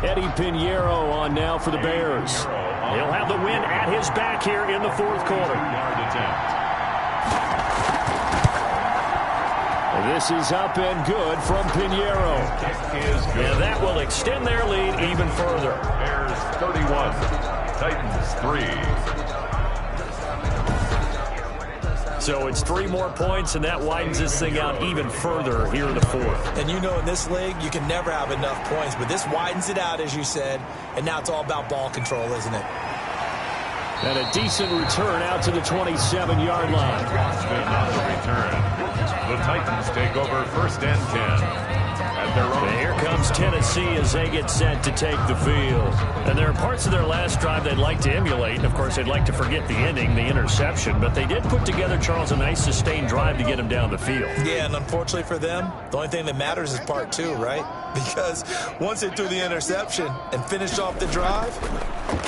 Eddie Pinheiro on now for the Bears. He'll have the win at his back here in the 4th quarter. This is up and good from Pinheiro. And that will extend their lead even further. Bears 31, Titans 3. So it's 3 more points, and that widens this thing out even further here in the 4th. And you know in this league, you can never have enough points, but this widens it out, as you said, and now it's all about ball control, isn't it? And a decent return out to the 27-yard line. On the return. The Titans take over 1st and 10. At their own. And here comes Tennessee as they get set to take the field. And there are parts of their last drive they'd like to emulate. And, of course, they'd like to forget the ending, the interception. But they did put together, Charles, a nice sustained drive to get him down the field. Yeah, and unfortunately for them, the only thing that matters is part 2, right? Because once they threw the interception and finished off the drive,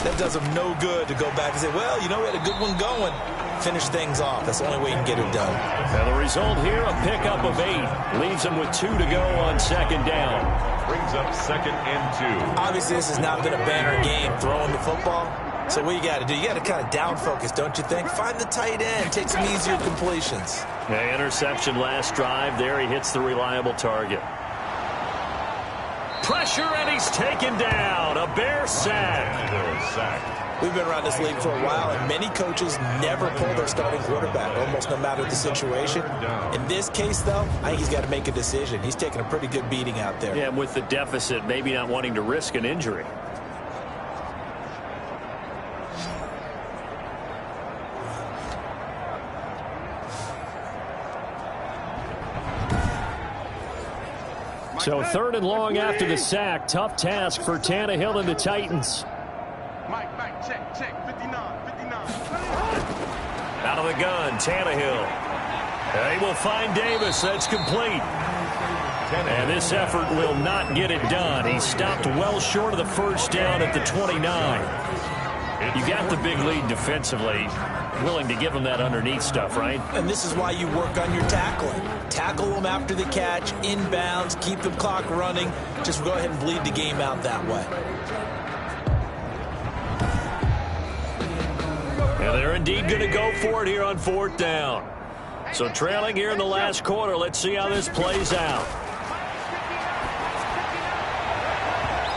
that does them no good to go back and say, well, you know, we had a good one going. Finish things off. That's the only way you can get it done. And the result here, a pickup of 8. Leaves them with 2 to go on 2nd down. Brings up 2nd and 2. Obviously, this has not been a banner game throwing the football. So what you got to do, you got to kind of down focus, don't you think? Find the tight end. Take some easier completions. Yeah, interception last drive. There he hits the reliable target. Pressure, and he's taken down. A Bear sack. We've been around this league for a while, and many coaches never pull their starting quarterback, almost no matter the situation. In this case, though, I think he's got to make a decision. He's taking a pretty good beating out there. Yeah, with the deficit, maybe not wanting to risk an injury. So 3rd and long after the sack. Tough task for Tannehill and the Titans. Mike, check, 59. Out of the gun, Tannehill. They will find Davis. That's complete. And this effort will not get it done. He stopped well short of the first down at the 29. You got the big lead defensively. Willing to give them that underneath stuff, right? And this is why you work on your tackling. Tackle them after the catch, inbounds, keep the clock running. Just go ahead and bleed the game out that way. And they're indeed going to go for it here on 4th down. So trailing here in the last quarter. Let's see how this plays out.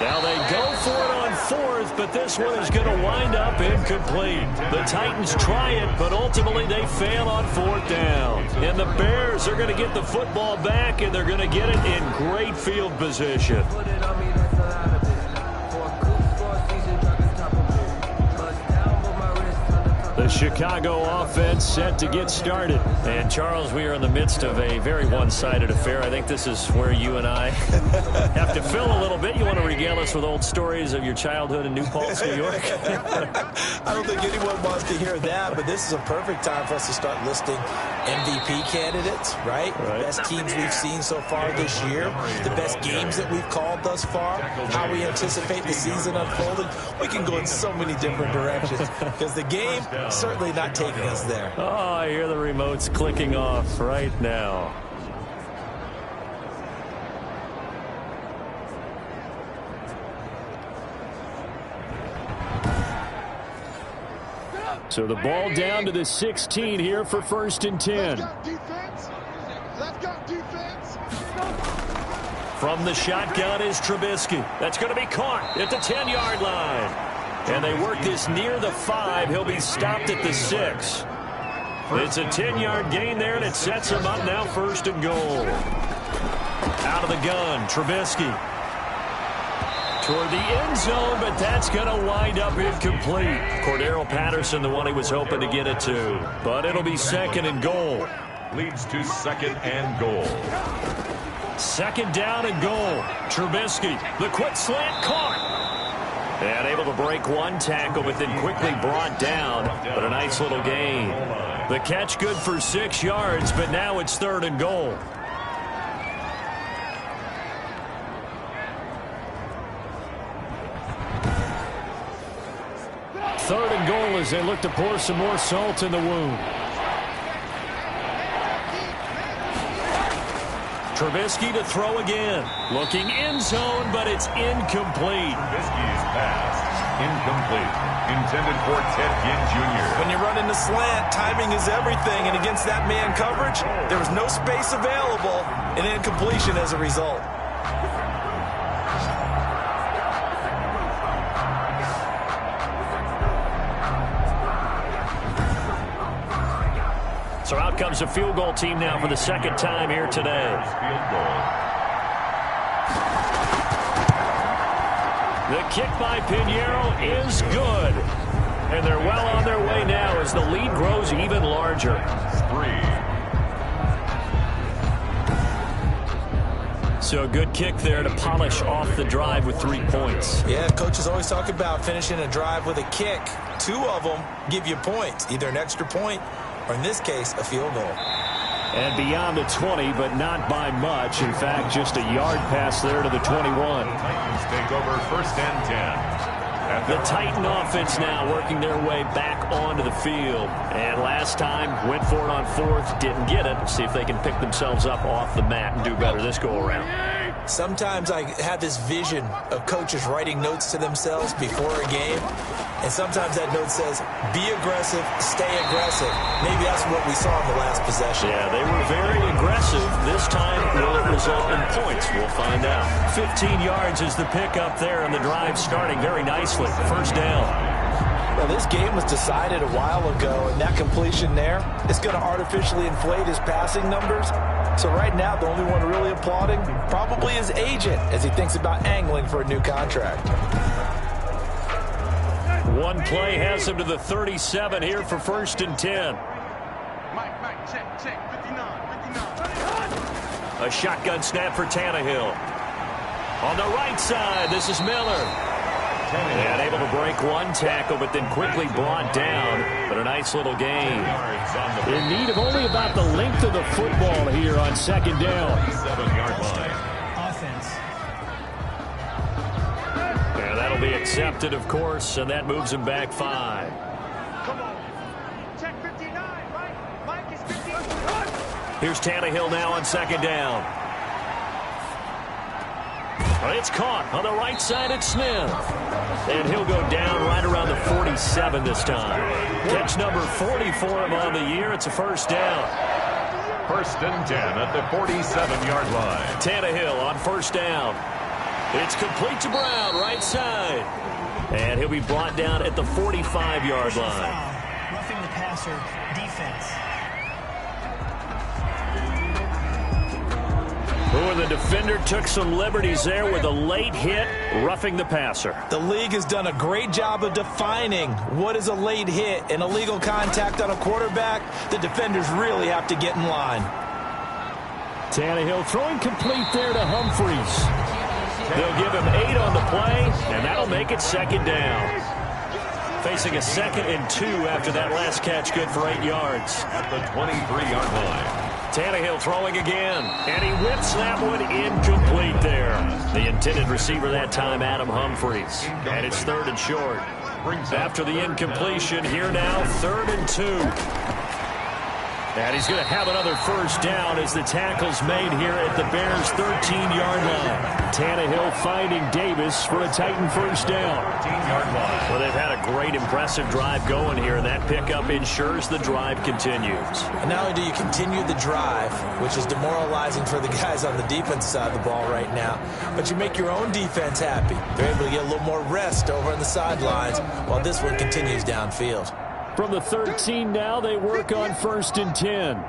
Now they go for it on 4th, but this one is going to wind up incomplete. The Titans try it, but ultimately they fail on 4th down. And the Bears are going to get the football back, and they're going to get it in great field position. The Chicago offense set to get started. And, Charles, we are in the midst of a very one-sided affair. I think this is where you and I have to fill a little bit. You want to regale us with old stories of your childhood in New Paltz, New York? I don't think anyone wants to hear that, but this is a perfect time for us to start listing MVP candidates, right? The best teams we've seen so far this year, the best games that we've called thus far, how we anticipate the season unfolding. We can go in so many different directions because the game certainly not taking us there. Oh, I hear the remotes clicking off right now. So the ball down to the 16 here for 1st and 10. Let's go defense. From the shotgun is Trubisky. That's going to be caught at the 10-yard line. And they work this near the 5. He'll be stopped at the 6. It's a 10-yard gain there, and it sets him up now 1st and goal. Out of the gun, Trubisky. Toward the end zone, but that's going to wind up incomplete. Cordero Patterson, the one he was hoping to get it to. But it'll be 2nd and goal. Leads to 2nd and goal. 2nd down and goal. Trubisky, the quick slant caught. And able to break one tackle, but then quickly brought down. But a nice little gain. The catch good for 6 yards, but now it's 3rd and goal. Third and goal as they look to pour some more salt in the wound. Trubisky to throw again. Looking end zone, but it's incomplete. Trubisky's pass incomplete. Intended for Ted Ginn Jr. When you run in the slant, timing is everything, and against that man coverage, there was no space available, and incompletion as a result. So out comes the field goal team now for the 2nd time here today. Field goal. The kick by Pinheiro is good. And they're well on their way now as the lead grows even larger. 3. So a good kick there to polish off the drive with 3 points. Yeah, coaches always talk about finishing a drive with a kick. 2 of them give you points, either an extra point or, in this case, a field goal. And beyond the 20, but not by much. In fact, just a yard pass there to the 21. Titans take over 1st and 10. The Titan offense now working their way back onto the field. And last time, went for it on 4th, didn't get it. See if they can pick themselves up off the mat and do better this go-around. Sometimes I have this vision of coaches writing notes to themselves before a game. And sometimes that note says, be aggressive, stay aggressive. Maybe that's what we saw in the last possession. Yeah, they were very aggressive. This time, will it result in points? We'll find out. 15 yards is the pickup there, and the drive starting very nicely. 1st down. this game was decided a while ago, and that completion there is going to artificially inflate his passing numbers. So right now, the only one really applauding probably his agent as he thinks about angling for a new contract. One play has him to the 37 here for 1st and 10. Mike, check, 59. A shotgun snap for Tannehill. On the right side, this is Miller. And able to break one tackle, but then quickly brought down. But a nice little gain. In need of only about the length of the football here on 2nd down. 7-yard line. Offense. And that'll be accepted, of course, and that moves him back 5. Come on. Check 59, Mike is 59. Here's Tannehill now on 2nd down. It's caught on the right side at Smith. And he'll go down right around the 47 this time. Catch number 40 for him on the year. It's a 1st down. 1st and 10 at the 47-yard line. Tannehill on 1st down. It's complete to Brown, right side. And he'll be brought down at the 45-yard line. Roughing the passer, defense. And the defender took some liberties there with a late hit, roughing the passer. The league has done a great job of defining what is a late hit and illegal contact on a quarterback. The defenders really have to get in line. Tannehill throwing complete there to Humphries. They'll give him 8 on the play, and that'll make it 2nd down. Facing a 2nd and 2 after that last catch, good for 8 yards. At the 23-yard line. Tannehill throwing again, and he whips that one incomplete there. The intended receiver that time, Adam Humphries. And it's 3rd and short. After the incompletion, here now, 3rd and 2. And he's going to have another 1st down as the tackle's made here at the Bears' 13-yard line. Tannehill finding Davis for a Titan 1st down. 13-yard line. Well, they've had a great, impressive drive going here, and that pickup ensures the drive continues. And not only do you continue the drive, which is demoralizing for the guys on the defense side of the ball right now, but you make your own defense happy. They're able to get a little more rest over on the sidelines while this one continues downfield. From the 13 now, they work on 1st and 10.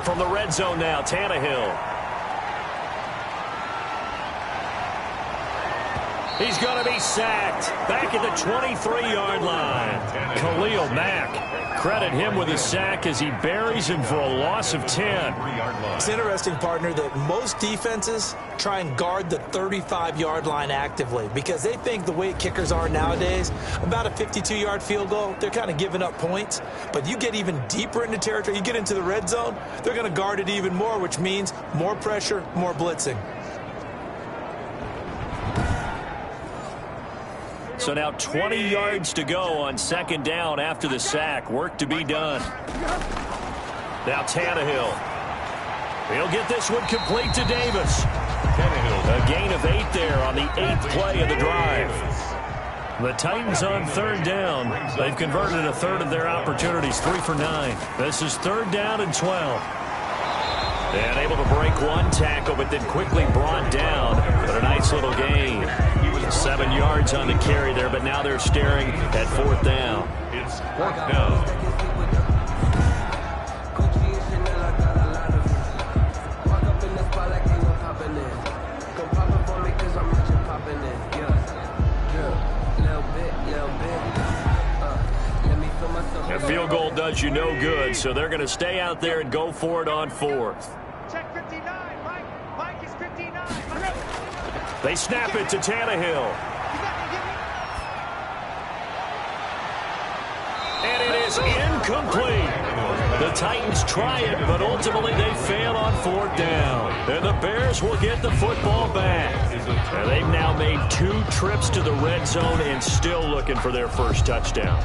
From the red zone now, Tannehill. He's going to be sacked. Back at the 23-yard line. Khalil Mack, credit him with a sack as he buries him for a loss of 10. It's interesting, partner, that most defenses try and guard the 35-yard line actively because they think the way kickers are nowadays, about a 52-yard field goal, they're kind of giving up points. But you get even deeper into territory, you get into the red zone, they're going to guard it even more, which means more pressure, more blitzing. So now 20 yards to go on 2nd down after the sack. Work to be done. Now Tannehill. He'll get this one complete to Davis. A gain of 8 there on the 8th play of the drive. The Titans on 3rd down. They've converted a 1/3 of their opportunities, 3 for 9. This is 3rd down and 12. And able to break one tackle, but then quickly brought down. But a nice little gain. 7 yards on the carry there, but now they're staring at 4th down. It's 4th down. A field goal does you no good, so they're going to stay out there and go for it on 4th. Check 59, Mike is 59. They snap it to Tannehill. And it is incomplete. The Titans try it, but ultimately they fail on 4th down. And the Bears will get the football back. And they've now made 2 trips to the red zone and still looking for their 1st touchdown.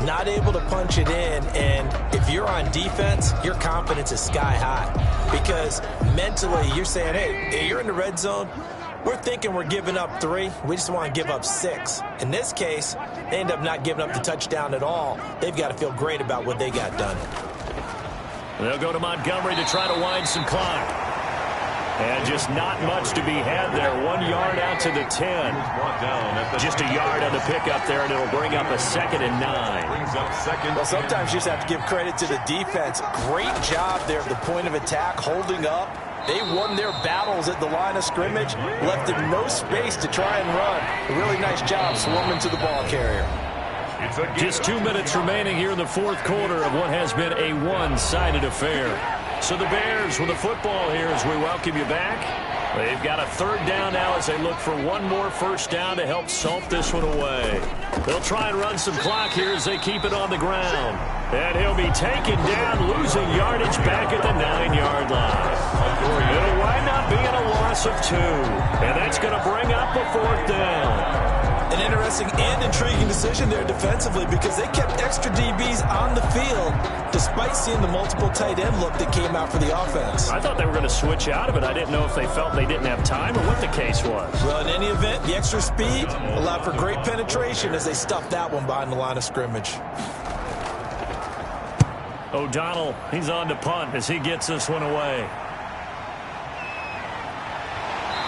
Not able to punch it in, and if you're on defense, your confidence is sky high. Because mentally, you're saying, hey, you're in the red zone. We're thinking we're giving up 3. We just want to give up 6. In this case, they end up not giving up the touchdown at all. They've got to feel great about what they got done. They'll go to Montgomery to try to wind some clock. And just not much to be had there. 1 yard out to the 10. Just a yard on the pickup there, and it'll bring up a 2nd and 9. Well, sometimes you just have to give credit to the defense. Great job there at the point of attack, holding up. They won their battles at the line of scrimmage, left them no space to try and run. A really nice job swarming to the ball carrier. Just 2 minutes remaining here in the fourth quarter of what has been a one-sided affair. So the Bears with the football here as we welcome you back. They've got a 3rd down now as they look for one more first down to help salt this one away. They'll try and run some clock here as they keep it on the ground. And he'll be taken down, losing yardage back at the 9-yard line. It'll wind up being a loss of 2. And that's going to bring up a 4th down. An interesting and intriguing decision there defensively because they kept extra DBs on the field despite seeing the multiple tight end look that came out for the offense. I thought they were going to switch out of it. I didn't know if they felt they didn't have time or what the case was. Well, in any event, the extra speed allowed for great penetration as they stuffed that one behind the line of scrimmage. O'Donnell, he's on to punt as he gets this one away.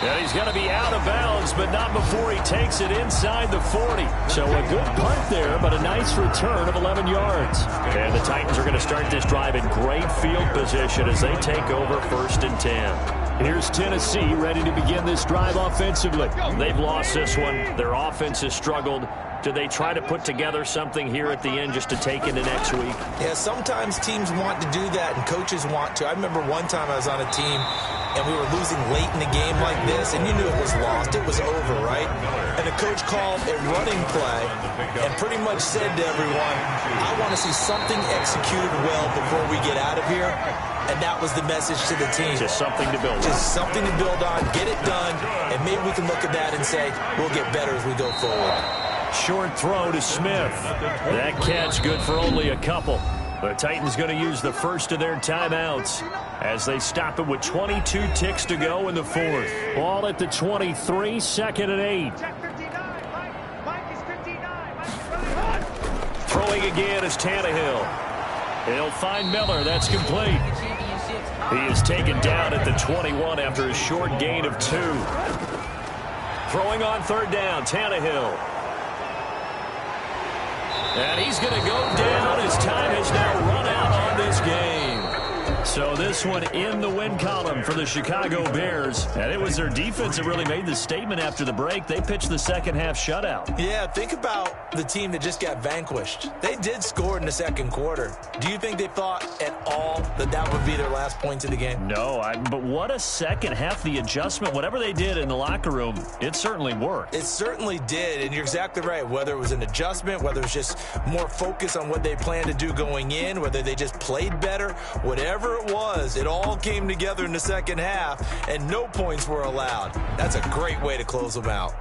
And he's going to be out of bounds, but not before he takes it inside the 40. So a good punt there, but a nice return of 11 yards. And the Titans are going to start this drive in great field position as they take over 1st and 10. Here's Tennessee ready to begin this drive offensively. They've lost this one. Their offense has struggled. Do they try to put together something here at the end just to take into next week? Yeah, sometimes teams want to do that and coaches want to. I remember one time I was on a team and we were losing late in the game like this, and you knew it was lost. It was over, right? And the coach called a running play and pretty much said to everyone, I want to see something executed well before we get out of here. And that was the message to the team. Just something to build on. Just something to build on, get it done, and maybe we can look at that and say, we'll get better as we go forward. Short throw to Smith. That catch good for only a couple. The Titans going to use the first of their timeouts as they stop it with 22 ticks to go in the 4th. Ball at the 23, 2nd and 8. Check 59. Mike is 59. Throwing again is Tannehill. He'll find Miller. That's complete. He is taken down at the 21 after a short gain of 2. Throwing on 3rd down, Tannehill. And he's going to go down as time has now run out on this game. So this one in the win column for the Chicago Bears. And it was their defense that really made the statement after the break. They pitched the second half shutout. Yeah, think about the team that just got vanquished. They did score in the second quarter. Do you think they thought at all that that would be their last points of the game? No, but what a second half. The adjustment, whatever they did in the locker room, it certainly worked. It certainly did, and you're exactly right. Whether it was an adjustment, whether it was just more focus on what they planned to do going in, whether they just played better, whatever it was, it all came together in the second half, and no points were allowed. That's a great way to close them out.